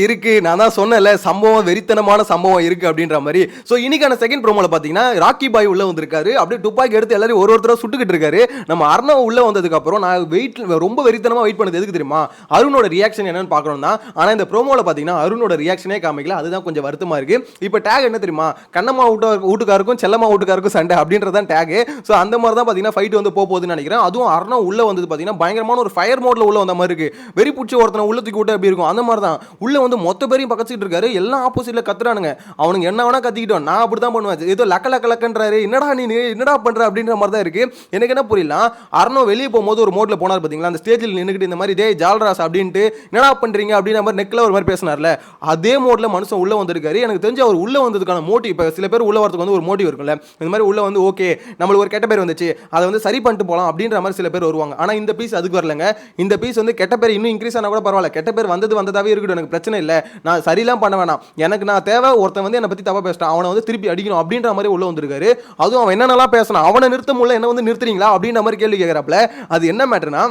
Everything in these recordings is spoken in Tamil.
இருக்கு நான் தான் சொன்னேன்ல, சம்பவம் வெறித்தனமான சம்பவம் இருக்கு அப்படின்ற மாதிரி. ஸோ இன்னைக்கான செகண்ட் ப்ரோமோல பார்த்தீங்கன்னா ராக்கி பாய் உள்ள வந்திருக்காரு. அப்படியே துப்பாக்கி எடுத்து எல்லாரும் ஒருத்தரா சுட்டுக்கிட்டு இருக்காரு. நம்ம அர்ணவ் உள்ள வந்ததுக்கு அப்புறம் நான் ரொம்ப வெறித்தனமா வெயிட் பண்ணது எதுக்கு தெரியுமா, அருணோட ரியாக்ஷன் என்னன்னு பார்க்கணும் தான். ஆனால் இந்த ப்ரோமோல பார்த்தீங்கன்னா அருணோட ரியாக்ஷனே காமிக்கல. அதுதான் கொஞ்சம் வருத்தமா இருக்கு. இப்போ டேக் என்ன தெரியுமா, கண்ணம்மா வீட்டுக்காருக்கும் செல்லம்மா வீட்டுக்காருக்கும் சண்டை அப்படின்றதான் டேக். ஸோ அந்த மாதிரி தான் பார்த்தீங்கன்னா ஃபைட் வந்து போகுதுன்னு நினைக்கிறேன். அதுவும் அர்ணவ் உள்ள வந்தது பார்த்தீங்கன்னா பயங்கரமான ஒரு ஃபயர் மோட்ல உள்ள வந்த மாதிரி இருக்கு. வெறி பிடிச்சி ஒருத்தனை உள்ள தூக்கி விட்டு எப்படி இருக்கும் அந்த மாதிரி தான் உள்ள வந்து மொத்த பேரையும் பக்கச்சிட்டு இருக்காரு. எல்லாம் ஆப்போசிட்ல கத்துறானுங்க. அவனுங்க என்ன வேணா கத்திக்கிட்டோம், நான் அப்படிதான் பண்ணுவேன். ஏதோ லக்க லக்க லக்கன்றாரு, என்னடா நீ என்னடா பண்ற அப்படின்ற மாதிரி தான் இருக்கு. எனக்கு என்ன புரியல, அர்ணோ வெளியே போகும்போது ஒரு மோட்ல போனார் பாத்தீங்களா, அந்த ஸ்டேஜில் நின்றுக்கிட்டு இந்த மாதிரி டே ஜால்ராஸ் அப்படின்ட்டு என்னடா பண்றீங்க அப்படின்ற மாதிரி நெக்ல ஒரு மாதிரி பேசினார்ல, அதே மோட்ல மனுஷன் உள்ள வந்திருக்காரு. எனக்கு தெரிஞ்சு அவர் உள்ள வந்ததுக்கான மோட்டிவ், இப்போ சில பேர் உள்ள வரதுக்கு வந்து ஒரு மோட்டிவ் இருக்கும்ல, இந்த மாதிரி உள்ள வந்து ஓகே நம்மளுக்கு ஒரு கெட்ட பேர் வந்துச்சு அதை வந்து சரி பண்ணிட்டு போகலாம் அப்படின்ற மாதிரி சில பேர் வருவாங்க. ஆனா இந்த பீஸ் அதுக்கு வரலங்க. இந்த பீஸ் வந்து கெட்ட பேர் இன்னும் இன்க்ரீஸ் ஆனா கூட பரவாயில்ல, கெட்ட பேர் வந்ததாவே இருக்கட்டும், எனக்கு பிரச்சனை இல்லை, நான் சரிலாம் பண்ண வேணாம், எனக்கு நான் தேவை ஒருத்தன் வந்து என்னை பத்தி தப்பா பேசிட்டான் அவனை வந்து திருப்பி அடிக்கணும் அப்படின்ற மாதிரி உள்ள வந்திருக்காரு. அதுவும் அவன் என்னென்னலாம் பேசினான், அவனை நிறுத்த முடியல, என்ன வந்து நிறுத்துறீங்களா அப்படின்ற மாதிரி கேள்வி கேட்கறாப்ல. அது என்ன மேட்டர்னா,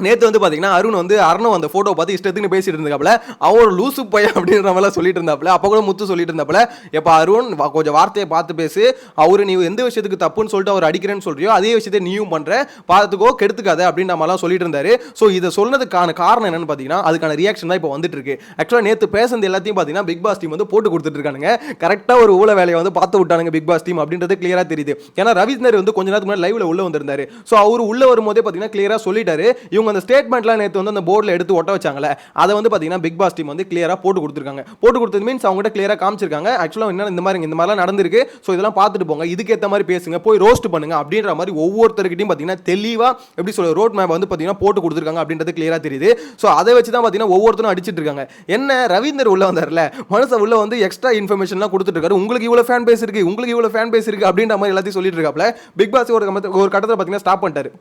நேற்று வந்து பார்த்தீங்கன்னா அருண் வந்து அருண் அந்த ஃபோட்டோ பார்த்து இஷ்டத்துக்கு பேசிட்டு இருந்தாப்புல, அவர் லூசு பையன் அப்படின்ற மாதிரிலாம் சொல்லிட்டு இருந்தாப்புல. அப்போ கூட முத்து சொல்லிட்டு இருந்தாப்புல, எப்போ அருண் கொஞ்சம் வார்த்தையை பார்த்து பேசு, அவரு நீ எந்த விஷயத்துக்கு தப்புன்னு சொல்லிட்டு அவர் அடிக்கிறேன்னு சொல்றியோ அதே விஷயத்தை நீயும் பண்ற, பார்த்துக்கோ கெடுத்துக்காத அப்படின்ற மாதிரிலாம் சொல்லிட்டு இருந்தாரு. ஸோ இதை சொன்னதுக்கான காரணம் என்னன்னு பார்த்தீங்கன்னா அதுக்கான ரியாக்ஷன் தான் இப்போ வந்துட்டு இருக்கு. ஆக்சுவலாக நேற்று பேசுறது எல்லாத்தையும் பார்த்தீங்கன்னா பிக் பாஸ் டீம் வந்து போட்டு கொடுத்துட்டு இருக்கானுங்க. கரெக்டாக ஒரு ஊழ வேலையை வந்து பார்த்து விட்டானுங்க பிக் பாஸ் டீம் அப்படின்றது கிளியரா தெரியுது. ஏன்னா ரவீந்தர் வந்து கொஞ்ச நேரத்துக்கு முன்னாடி லைவ்ல உள்ள வந்திருந்தாரு. ஸோ அவர் உள்ள வரும்போதே பார்த்தீங்கன்னா கிளியரா சொல்லிட்டாரு. இவங்க அந்த ஸ்டேட்மெண்ட்லாம் நேற்று வந்து அந்த போர்டில் எடுத்து ஒட்ட வச்சாங்கல்ல, அதை வந்து பார்த்தீங்கன்னா பிக் பாஸ் டீம் வந்து கிளியரா போட்டு கொடுத்துருக்காங்க. போட்டு கொடுத்தது மீன்ஸ் அவங்ககிட்ட கிளியரா காமிச்சிருக்காங்க. ஆக்சுவலாக என்ன இந்த மாதிரிலாம் நடந்திருக்கு, ஸோ இதெல்லாம் பார்த்துட்டு போங்க, இதுக்கேற்ற மாதிரி பேசுங்க, போய் ரோஸ்ட் பண்ணுங்க அப்படின்ற மாதிரி ஒவ்வொருத்தருக்கிட்டையும் பார்த்தீங்கன்னா தெளிவா எப்படி சொல்ற ரோட் மேப் வந்து பார்த்தீங்கன்னா போட்டு கொடுத்துருக்காங்க அப்படின்றது கிளியரா தெரியுது. ஸோ அதை வச்சு தான் பார்த்தீங்கன்னா ஒவ்வொருத்தரும் அடிச்சிட்டு இருக்காங்க. என்ன ரவீந்தர் உள்ள வந்தார்ல, மனுஷன் உள்ள வந்து எக்ஸ்ட்ரா இன்ஃபர்மேஷன்லாம் கொடுத்துட்டு இருக்காரு. உங்களுக்கு இவ்வளோ ஃபேன் பேஸ் இருக்கு, உங்களுக்கு இவ்வளோ ஃபேன் பேஸ் இருக்கு அப்படின்ற மாதிரி எல்லாத்தையும் சொல்லிட்டு இருக்காப்ல. பிக் பாஸ் ஒரு கட்டத்தில் பார்த்தீங்கன்னா ஸ்டாப் பண்ணிட்டாரு.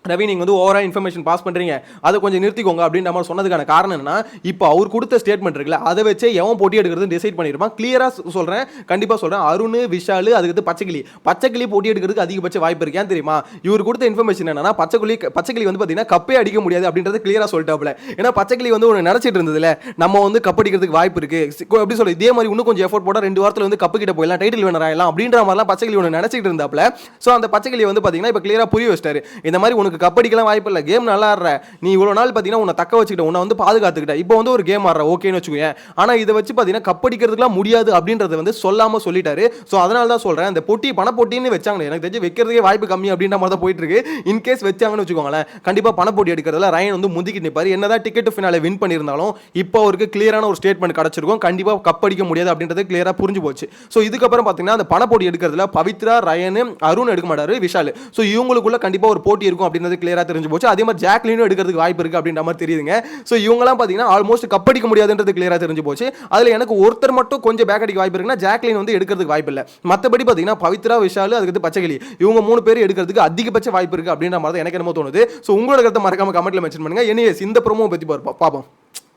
ரவி நீங்கள் வந்து ஓவரா இன்ஃபர்மேஷன் பாஸ் பண்ணுறீங்க, அதை கொஞ்சம் நிறுத்திக்கோங்க அப்படின்ற மாதிரி சொன்னதுக்கான காரணம் என்னன்னா, இப்போ அவர் கொடுத்த ஸ்டேட்மெண்ட் இருக்குல்ல, அதை வச்சு எவன் போட்டி எடுக்கிறது டிசைட் பண்ணிருப்பான். கிளியராக சொல்கிறேன், கண்டிப்பாக சொல்கிறேன், அருண் விஷால் அதுக்கு பச்சைக்கிளி போட்டி எடுக்கிறதுக்கு அதிகபட்ச வாய்ப்பு இருக்கு. ஏன் தெரியுமா, இவர் கொடுத்த இன்ஃபர்மேஷன் என்னன்னா பச்சைக்கிளி வந்து பார்த்தீங்கன்னா கப்பே அடிக்க முடியாது அப்படின்றது கிளியராக சொல்லிட்டாப்ல. ஏன்னா பச்சைக்கிளி வந்து ஒன்று நினச்சிட்டு இருந்ததுல, நம்ம வந்து கப் அடிக்கிறதுக்கு வாய்ப்பு இருக்கு எப்படி சொல்லி, இதே மாதிரி இன்னும் கொஞ்சம் எஃபோர்ட் போட்டால் 2 வாரத்தில் வந்து கப்பு கிட்ட போயிடலாம், டைட்டில் வினர் ஆகலாம் அப்படின்ற மாதிரிலாம் பச்சைக்கிளி ஒன்று நினச்சிட்டு இருந்தாப்ல. ஸோ அந்த பச்சைக்கிளி வந்து பார்த்தீங்கன்னா இப்போ கிளியராக புரிய வச்சிட்டாரு, இந்த மாதிரி உனக்கு கப்படிக்கலாம் வாய்ப்பு இல்லை, கேம் நல்லா ஆடுற, நீ இவ்வளவு நாள் பார்த்தீங்கன்னா உன்னை தக்க வச்சுக்கிட்ட, உன்னை வந்து பாதுகாத்துக்கிட்ட, இப்போ வந்து ஒரு கேம் ஆடுற ஓகேன்னு வச்சுக்கோங்க. ஆனால் இதை வச்சு பார்த்தீங்கன்னா கப்படிக்கிறதுக்குலாம் முடியாது அப்படின்றத வந்து சொல்லாமல் சொல்லிட்டாரு. ஸோ அதனால தான் சொல்கிறேன், அந்த போட்டி பணப்போட்டின்னு வச்சாங்க, எனக்கு தெரிஞ்சு வைக்கிறதுக்கே வாய்ப்பு கம்மி அப்படின்ற மாதிரி தான் போயிட்டு இருக்கு. இன்கேஸ் வச்சாங்கன்னு வச்சுக்கோங்களேன், கண்டிப்பாக பணப்போட்டி எடுக்கிறதுல ரயன் வந்து முந்திக்கிட்டு நிற்பாரு. என்னதான் டிக்கெட் ஃபினாலே வின் பண்ணியிருந்தாலும் இப்போ அவருக்கு கிளியரான ஒரு ஸ்டேட்மெண்ட் கிடைச்சிருக்கும், கண்டிப்பாக கப்படிக்க முடியாது அப்படின்றது கிளியராக புரிஞ்சு போச்சு. ஸோ இதுக்கப்புறம் பார்த்தீங்கன்னா அந்த பணப்போட்டி எடுக்கிறதுல பவித்ரா, ரயன், அருண் எடுக்க மாட்டாரு, விஷால். ஸோ இவங்களுக்குள்ள கண்டிப்பாக ஒரு போட்டி இருக்கும் அப்படின்றது கிளியராக தெரிஞ்சு போச்சு. அதே மாதிரி ஜாக்லினும் எடுக்கிறதுக்கு வாய்ப்பு இருக்கு அப்படின்ற மாதிரி தெரியுதுங்க. சோ இவங்கலாம் பாத்தீங்கன்னா ஆல்மோஸ்ட் கப்படிக்க முடியாதுன்றது கிளியரா தெரிஞ்சு போச்சு. அதுல எனக்கு ஒருத்தர் மட்டும் கொஞ்சம் பேக் அடிக்க வாய்ப்பு இருக்குன்னா ஜாக்லின் வந்து எடுக்கிறதுக்கு வாய்ப்பு இல்ல. மத்தபடி பாத்தீங்கன்னா பவித்ரா, விஷால், அதுக்கு பச்சைக்கிளி, இவங்க 3 பேர் எடுக்கிறதுக்கு அதிகபட்ச வாய்ப்பு இருக்கு அப்படின்ற மாதிரி எனக்கு என்னமோ தோணுது. சோ உங்களோட கருத்தை மறக்காம கமெண்ட்ல மென்ஷன் பண்ணுங்க. எனிவேஸ் இந்த ப்ரோமோ பத்தி பாப்போம்.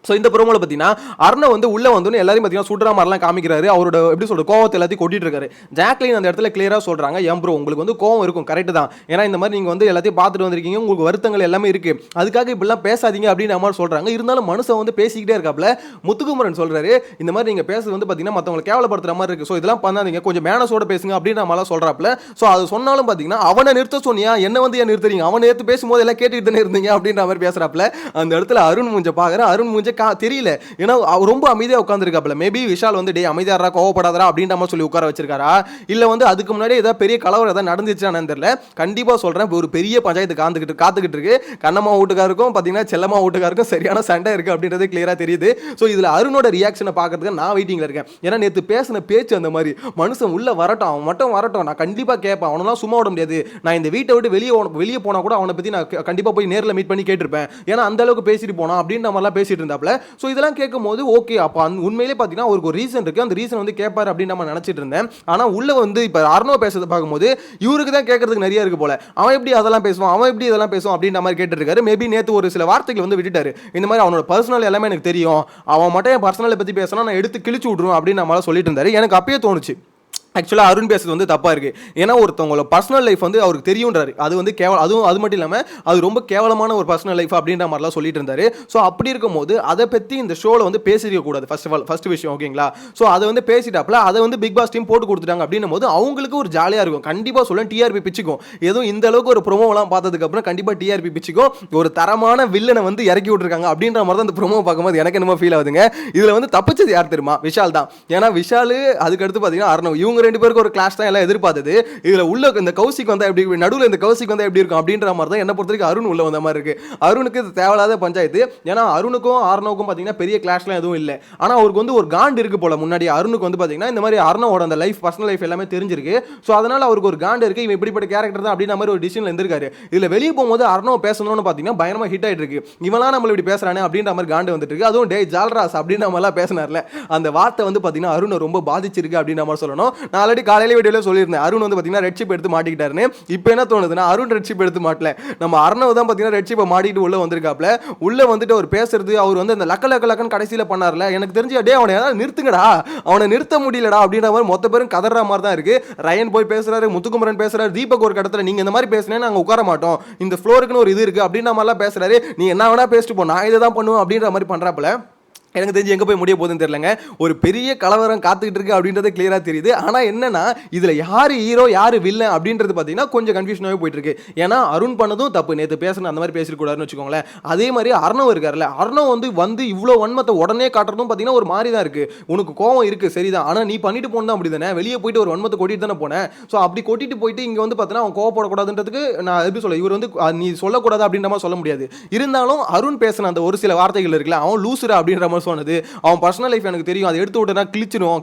ஸோ இந்த ப்ரோமோவில் பார்த்தீங்கன்னா அர்ணவ் வந்து உள்ளே வந்து எல்லாரையும் பார்த்தீங்கன்னா சுடுற மாதிரிலாம் காமிக்கிறாரு. அவரோட எப்படி சொல்ற கோவத்தை எல்லாத்தையும் கொட்டிட்டு இருக்காரு. ஜாக்லின் அந்த இடத்துல கிளியராக சொல்கிறாங்க, ஏன் ப்ரோ உங்களுக்கு வந்து கோவம் இருக்கும், கரெக்டு தான், ஏன்னா இந்த மாதிரி நீங்கள் வந்து எல்லாத்தையும் பார்த்துட்டு வந்திருக்கீங்க, உங்களுக்கு வருத்தங்கள் எல்லாமே இருக்குது, அதுக்காக இப்படிலாம் பேசாதீங்க அப்படின்னு மாதிரி சொல்கிறாங்க. இருந்தாலும் மனுஷன் வந்து பேசிக்கிட்டே இருக்காப்புல. முத்துக்குமரன் சொல்கிறாரு, இந்த மாதிரி நீங்கள் பேசுறது வந்து பார்த்தீங்கன்னா மற்றவங்களை கேவலப்படுத்துற மாதிரி இருக்குது, ஸோ இதெல்லாம் பண்ணாதீங்க, கொஞ்சம் மேனஸோட பேசுங்க அப்படின்னு நம்மளாம் சொல்கிறாப்புல. ஸோ அது சொன்னாலும் பார்த்தீங்கன்னா அவனை நிறுத்த சொன்னியா, என்ன வந்து ஏன் நிறுத்துறீங்க, அவனை நேற்று பேசும்போது எல்லாம் கேட்டுக்கிட்டு தானே இருந்தீங்க அப்படின்ற மாதிரி பேசுகிறாப்புல. அந்த இடத்துல அருண் மூஞ்ச பார்க்குறேன், அருண் மூஞ்ச தெரியல, ஏன்னா அவர் ரொம்ப அமைதியாக உட்காந்துருக்காப்ல. மேபி விஷால் வந்து டே அமைதியாரா, கோவப்படாதரா அப்படின்ற மாதிரி சொல்லி உட்கார வச்சிருக்காரா, இல்லை வந்து அதுக்கு முன்னாடி ஏதாவது பெரிய கலவரம் ஏதாவது நடந்துச்சானு தெரியல. கண்டிப்பாக சொல்கிறேன், ஒரு பெரிய பஞ்சாயத்து காத்துக்கிட்டு இருக்கு. கண்ணம்மா வீட்டுக்காருக்கும் பார்த்தீங்கன்னா செல்லம்மா வீட்டுக்காருக்கும் சரியான சண்டை இருக்குது அப்படின்றது கிளியராக தெரியுது. ஸோ இதில் அருணோட ரியாக்ஷனை பார்க்கறதுக்கு நான் வெயிட்டிங்கில் இருக்கேன். ஏன்னா நேற்று பேசின பேச்சு அந்த மாதிரி, மனுஷன் உள்ள வரட்டும், அவன் மட்டும் வரட்டும், நான் கண்டிப்பாக கேட்பேன், அவனெல்லாம் சும்மா விட முடியாது, நான் இந்த வீட்டை விட்டு வெளியே போனால் கூட அவனை பற்றி நான் கண்டிப்பாக போய் நேரில் மீட் பண்ணி கேட்டிருப்பேன், ஏன்னா அந்த அளவுக்கு பேசிட்டு போனான் அப்படின்ற மாதிரிலாம் பேசிட்டு இருந்தாப்ல. ஸோ இதெல்லாம் கேட்கும் போது ஓகே, அப்போ உண்மையிலே பார்த்தீங்கன்னா அவருக்கு ஒரு ரீசன் இருக்கு, அந்த ரீசன் வந்து கேட்பாரு அப்படின்னு நம்ம நினைச்சிட்டு இருந்தேன். ஆனா உள்ள வந்து இப்போ அர்ணவ் பேசுறதை பார்க்கும்போது இவருக்கு தான் கேட்கறதுக்கு நிறைய இருக்கு போல. அவன் எப்படி அதெல்லாம் பேசுவான், அவன் எப்படி இதெல்லாம் பேசுவான் அப்படின்ற மாதிரி கேட்டு இருக்காரு. மேபி நேற்று ஒரு சில வார்த்தைகள் வந்து விட்டுட்டாரு, இந்த மாதிரி அவனோட பர்சனல் எல்லாமே எனக்கு தெரியும், அவன் மட்டும் என் பர்சனலை பத்தி பேசினா நான் எடுத்து கிழிச்சு விட்ருவோம் அப்படின்னு நம்மளால சொல்லிட்டு இருந்தாரு. எனக்கு அப்பயே தோணுச்சு, ஆக்சுவலாக அருண் பேசுறது வந்து தப்பாக இருக்குது. ஏன்னா ஒருத்தவங்களோட பர்சனல் லைஃப் வந்து அவருக்கு தெரியுன்றாரு. அது வந்து அதுவும் அது மட்டும் இல்லாமல் அது ரொம்ப கேவலமான ஒரு பர்சனல் லைஃப் அப்படின்ற மாதிரிலாம் சொல்லிட்டு இருந்தாரு. ஸோ அப்படி இருக்கும்போது அதை பற்றி இந்த ஷோவில் வந்து பேசிக்க கூடாது ஃபர்ஸ்ட் விஷயம். ஓகேங்களா? ஸோ அதை வந்து பேசிட்டாப்ல அதை வந்து பிக் பாஸ் டீம் போட்டு கொடுத்துட்டாங்க அப்படின்னும் போது அவங்களுக்கு ஒரு ஜாலியாக இருக்கும். கண்டிப்பாக சொல்ல டிஆர்பி பிச்சுக்கும். எதுவும் இந்த அளவுக்கு ஒரு ப்ரோமோலாம் பார்த்ததுக்கப்புறம் கண்டிப்பாக டிஆர்பி பிச்சுக்கும். ஒரு தரமான வில்லனை வந்து இறக்கி விட்டுருக்காங்க அப்படின்ற மாதிரி தான் இந்த ப்ரோமோ பார்க்கும்போது எனக்கு என்னமோ ஃபீல் ஆகுதுங்க. இதில் வந்து தப்பிச்சது யார் தெரியுமா? விஷால் தான். ஏன்னா விஷால் அதுக்கடுத்து பார்த்தீங்கன்னா அர்ணவ் இவங்க ரெண்டு பேருக்கு ஒரு கிளாஸ் தான் எல்லாம் எதிர்பார்த்தது. இதுல உள்ள இந்த கௌசிக் வந்தா எப்படி, நடுவுல இந்த கௌசிக் வந்தா எப்படி இருக்கும் அப்படின்ற மாதிரி தான் என்ன பொறுத்தவரைக்கும் அருண் உள்ள வந்த மாதிரி இருக்கு. அருணுக்கு இது தேவையில்லாத பஞ்சாயத்து. ஏன்னா அருணுக்கும் ஆர்னவுக்கும் பாத்தீங்கன்னா பெரிய கிளாஷ்லாம் எதுவும் இல்லை. ஆனா அவருக்கு வந்து ஒரு காண்டு இருக்கு போல. முன்னாடி அருணுக்கு வந்து பாத்தீங்கன்னா இந்த மாதிரி அர்ணவோட அந்த லைஃப் பர்சனல் லைஃப் எல்லாமே தெரிஞ்சிருக்கு. ஸோ அதனால அவருக்கு ஒரு காண்டு இருக்கு. இவன் இப்படிப்பட்ட கேரக்டர் தான் அப்படின்ற மாதிரி ஒரு டிசிஷன்ல இருந்திருக்காரு. இதுல வெளியே போகும்போது அர்ணவ் பேசணும்னு பாத்தீங்கன்னா பயங்கரமா ஹிட் ஆயிட்டு இருக்கு. இவெல்லாம் நம்மள இப்படி பேசுறானே அப்படின்ற மாதிரி காண்டு வந்துட்டு இருக்கு. அதுவும் டே ஜால்ராஸ் அப்படின்ற மாதிரிலாம் பேசினார்ல, அந்த வார்த்தை வந்து பாத்தீங்கன்னா அருணை ரொம்ப பாதிச்சிருக்கு அப்படின்ற மாதிரி சொல்லணும். நான் ஆல்ரெடி காலையில வீடியோல சொல்லியிருந்தேன் அருண் வந்து பாத்தீங்கன்னா ரெட் ஷிப் எடுத்து மாட்டிக்கிட்டாருன்னு. இப்போ என்ன தோணுதுன்னா அருண் ரெட் ஷிப் எடுத்து மாட்டல, நம்ம அர்ணவ் தான் பாத்தீங்கன்னா ரெட் ஷிப்பை மாட்டிட்டு உள்ள வந்திருக்காப்ல. உள்ள வந்துட்டு அவர் பேசுறது அவர் வந்து அந்த லக்கன்னு கடைசியில பண்ணார்ல, எனக்கு தெரிஞ்சு டே அவனை நிறுத்துங்கடா, அவனை நிறுத்த முடியலடா அப்படின்ற மாதிரி மொத்த பேரும் கதற மாதிரி தான் இருக்கு. ரயன் போய் பேசுறாரு, முத்துக்குமரன் பேசுறாரு, தீபக் ஒரு கடத்துல நீங்க இந்த மாதிரி பேசினேன்னு நாங்க உட்கார மாட்டோம், இந்த ஃப்ளோருக்குன்னு ஒரு இது இருக்கு அப்படின்ற மாதிரிலாம் பேசுறாரு. நீ என்ன வேணா பேசிட்டு போ, நான் இதை தான் பண்ணுவேன் அப்படின்ற மாதிரி பண்றாப்புல. எனக்கு தெரிஞ்சு எங்கே போய் முடிய போகுதுன்னு தெரியலங்க. ஒரு பெரிய கலவரம் காத்துக்கிட்டு இருக்கு அப்படின்றது கிளியராக தெரியுது. ஆனால் என்னன்னா இதில் யார் ஹீரோ யார் வில்லன் அப்படின்றது பார்த்தீங்கன்னா கொஞ்சம் கன்ஃபியூஷனாகவே போயிட்டு இருக்கு. ஏன்னா அருண் பண்ணதும் தப்பு, நேற்று பேசணும் அந்த மாதிரி பேசிருக்கூடாதுன்னு வச்சுக்கோங்களேன். அதே மாதிரி அர்ணவ் இருக்கார்ல, அர்ணவ் வந்து இவ்வளோ வன்மத்தை உடனே காட்டுறதும் பார்த்தீங்கன்னா ஒரு மாதிரி தான் இருக்கு. உனக்கு கோவம் இருக்கு சரிதான், ஆனால் நீ பண்ணிட்டு போனா அப்படி தானே, வெளியே போயிட்டு ஒரு வன்மத்தை கொட்டிட்டு தானே போனேன். ஸோ அப்படி கொட்டிட்டு போயிட்டு இங்கே வந்து பார்த்தீங்கன்னா அவன் கோவப்படக்கூடாதுன்றதுக்கு நான் எப்படி சொல்ல, இவர் வந்து நீ சொல்லக்கூடாது அப்படின்ற மாதிரி சொல்ல முடியாது. இருந்தாலும் அருண் பேசின அந்த ஒரு சில வார்த்தைகள் இருக்குல்ல, அவன் லூசுரா அப்படின்ற மாதிரி சொன்னது, அவன் பர்சனல் லைஃப் எனக்கு தெரியும், அதை எடுத்து விட்டுனா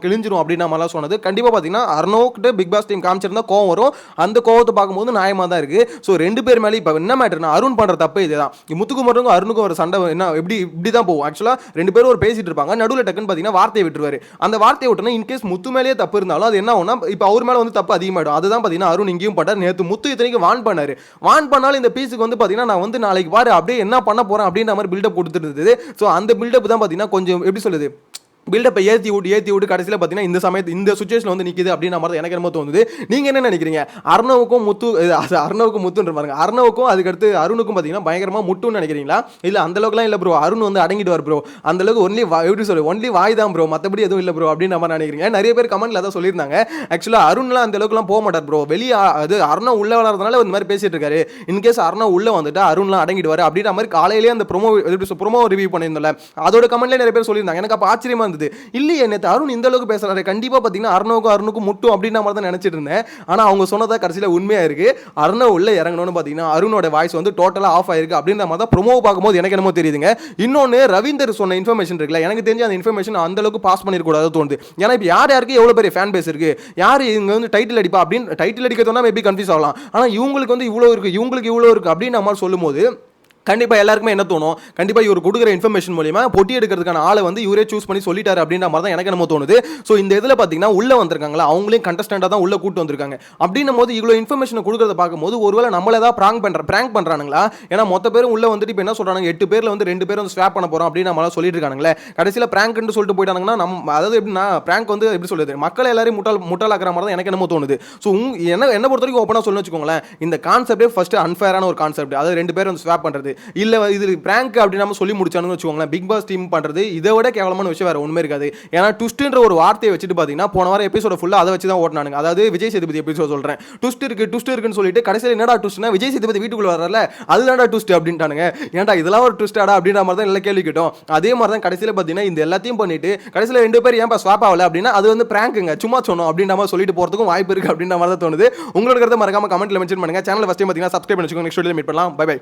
கிழிஞ்சிரும் அப்படின்ற மாதிரிலாம் சொன்னது கண்டிப்பாக பார்த்தீங்கன்னா அர்ணவ்கிட்ட பிக் பாஸ் டீம் காமிச்சிருந்தா கோவம் வரும். அந்த கோவத்தை பார்க்கும்போது நியாயமாக தான் இருக்கு. ஸோ ரெண்டு பேர் மேலே இப்போ என்ன மேட்டர்னா அருண் பண்ணுற தப்பு இதுதான். முத்துக்குமரனுக்கும் அருணுக்கும் ஒரு சண்டை என்ன இப்படி தான் போகும். ஆக்சுவலாக ரெண்டு பேரும் ஒரு பேசிட்டு இருப்பாங்க, நடுவில் டக்குன்னு பார்த்தீங்கன்னா வார்த்தையை விட்டுருவாரு. அந்த வார்த்தையை விட்டுனா இன்கேஸ் முத்து மேலேயே தப்பு இருந்தாலும் அது என்ன ஆகும்னா இப்போ அவர் மேலே வந்து தப்பு அதிகமாகிடும். அதுதான் பார்த்தீங்கன்னா அருண் இங்கேயும் பண்ணார். நேற்று முத்து இத்தனைக்கு வான் பண்ணாரு. வான் பண்ணாலும் இந்த பீஸுக்கு வந்து பார்த்தீங்கன்னா நான் வந்து நாளைக்கு பாரு அப்படியே என்ன பண்ண போறேன் அப்படின்ற மாதிரி பில்டப் கொடுத்துட்டு இருந்தது. ஸோ அந்த பில்டப் தான் பார்த்தீங்கன்னா கொஞ்சம் எப்படி சொல்லுது, பில்டப்பை ஏற்றி விட்டு கடைசியில் பார்த்தீங்கன்னா இந்த சமயத்து இந்த சுச்சுவேஷன் வந்து நிற்கிது அப்படின்ற மாதிரி எனக்கு என்னமோ தோணுது. நீங்கள் என்ன நினைக்கிறீங்க? அர்ணவுக்கும் முத்துன்ற பாருங்க, அர்ணவுக்கும் அதுக்கடுத்து அருணுக்கும் பார்த்தீங்கன்னா பயங்கரமாக முட்டுன்னு நினைக்கிறீங்களா? இல்லை அந்த அளவுக்குலாம் இல்லை ப்ரோ, அருண் வந்து அடங்கிடுவார் ப்ரோ, அந்த அளவுக்கு ஒன்லி வாய் தான் ப்ரோ, மற்றபடி எதுவும் இல்லை ப்ரோ அப்படின்ற மாதிரி நினைக்கிறீங்க. நிறைய பேர் கமெண்ட்ல தான் சொல்லியிருந்தாங்க. ஆக்சுவலாக அருண்லாம் அந்த அளவுக்குலாம் போக மாட்டார் ப்ரோ, வெளியே அது அர்ணவ் உள்ள வளர்றதுனால இந்த மாதிரி பேசிட்டு இருக்காரு. இன்கேஸ் அர்ணவ் உள்ள வந்துட்டு அருண்லாம் அடங்கிடுவார் அப்படின்ற மாதிரி காலையிலேயே அந்த ப்ரோமோ ரிவ்யூ பண்ணியிருந்தோம்ல, அதோட கமெண்ட்லேயே நிறைய பேர் சொல்லியிருந்தாங்க. எனக்கு அப்போ ஆச்சரியமா இருந்தது. இல்லையே நேற்று அருண் இந்த அளவுக்கு பேசுறாரு, கண்டிப்பா பாத்தீங்கன்னா அருணுக்கும் முட்டும் அப்படின்ற மாதிரி தான் நினைச்சிட்டு இருந்தேன். ஆனா அவங்க சொன்னதா கடைசியில உண்மையா இருக்கு. அருணவ் உள்ள இறங்கணும்னு பாத்தீங்கன்னா அருணோட வாய்ஸ் வந்து டோட்டலா ஆஃப் ஆயிருக்கு அப்படின்ற மாதிரி தான் ப்ரோமோ பார்க்கும்போது எனக்கு என்னமோ தெரியுதுங்க. இன்னொன்னு ரவீந்தர் சொன்ன இன்ஃபர்மேஷன் இருக்குல்ல, எனக்கு தெரிஞ்ச அந்த இன்ஃபர்மேஷன் அந்த அளவுக்கு பாஸ் பண்ணிருக்கூடாது தோணுது. ஏன்னா இப்போ யாருக்கு எவ்வளவு பெரிய ஃபேன் பேஸ் இருக்கு, யார் இங்க வந்து டைட்டில் அடிப்பா அப்படின்னு டைட்டில் அடிக்க சொன்னா மேபி கன்ஃபியூஸ் ஆகலாம். ஆனா இவங்களுக்கு வந்து இவ்வளவு இருக்கு அப்படின்னு நம்ம சொல்லும் போது கண்டிப்பாக எல்லாருக்குமே என்ன தோணும், கண்டிப்பாக இவர் கொடுக்குற இன்ஃபர்மேஷன் மூலியமா பொட்டி எடுக்கிறதுக்கான ஆளை வந்து இவரே சூஸ் பண்ணி சொல்லிட்டாரு அப்படின்ற மாதிரி தான் எனக்கு என்னமோ தோணுது. ஸோ இந்த இதில் பார்த்தீங்கன்னா உள்ள வந்திருக்காங்களா, அவங்களையும் கண்டஸ்டண்டாக தான் உள்ள கூட்டு வந்திருக்காங்க. அப்படின்னும் போது இவ்வளோ இன்ஃபர்மேஷன் கொடுக்குறத பார்க்கும்போது ஒருவேளை நம்மள ஏதாவது பிராங்க் பண்ணுறானுங்களா? ஏன்னா மொத்த பேரும் உள்ள வந்துட்டு இப்போ என்ன சொல்கிறாங்க, 8 பேரில் வந்து 2 பேர் வந்து ஸ்வாப் பண்ண போகிறோம் அப்படின்னு நம்மளால சொல்லிட்டு இருக்காங்களே. கடைசியில் பிராங்க்னு சொல்லிட்டு போயிட்டாங்கன்னா அதாவது எப்படின்னா பிராங்க் வந்து எப்படி சொல்லுது, மக்கள் எல்லாரையும் முட்டாளாக்குற மாதிரி தான் எனக்கு என்னமோ தோணுது. ஸோ என்ன பொறுத்த வரைக்கும் ஓப்பனாக சொல்லணும்னு வச்சுக்கோங்களேன், இந்த கான்செப்டே ஃபர்ஸ்ட் அன்ஃபேரான ஒரு கான்செப்ட். அதாவது 2 பேர் வந்து ஸ்வாப் பண்ணுறது இல்லை இது பிராங்க் அப்படி நம்ம சொல்லி முடிச்சானு வச்சுக்கோங்களேன். பிக் பாஸ் டீம் பண்றது இதை விட கேவலமான விஷயம் வேற ஒண்ணுமே இருக்காது. ஏன்னா ட்விஸ்ட்ன்ற ஒரு வார்த்தையை வச்சுட்டு பாத்தீங்கன்னா போன வாரம் எபிசோட ஃபுல்லா அதை வச்சு தான் ஓட்டினானுங்க. அதாவது விஜய் சேதுபதி எபிசோட் சொல்றேன், ட்விஸ்ட் இருக்குன்னு சொல்லிட்டு கடைசியில் என்னடா ட்விஸ்ட்னா விஜய் சேதுபதி வீட்டுக்குள்ள வரல அதுதான்டா ட்விஸ்ட் அப்படின்ட்டானுங்க. ஏன்டா இதெல்லாம் ஒரு ட்விஸ்டாடா அப்படின்ற மாதிரி தான் எல்லாம் கேள்வி கேட்டோம். அதே மாதிரி தான் கடைசியில் பார்த்தீங்கன்னா இந்த எல்லாத்தையும் பண்ணிட்டு கடைசியில் 2 பேர் ஏன் ஸ்வாப் ஆகல அப்படின்னா அது வந்து பிராங்க்குங்க, சும்மா சொன்னோம் அப்படின்ற மாதிரி சொல்லிட்டு போறதுக்கும் வாய்ப்பு இருக்கு அப்படின்ற மாதிரி தான் தோணுது. உங்களோட கருத்தை மறக்காம கமெண்ட்ல மென்ஷன் பண்ணுங்க. சேனல் ஃபர்ஸ்ட் டைம் பார்த்தீங்கன்னா சப்ஸ்கிரைப் பண்ணி வச்சுக்கோங்க. நெக்ஸ்ட் வீடியோல மீட் பண்ணலாம். Bye by.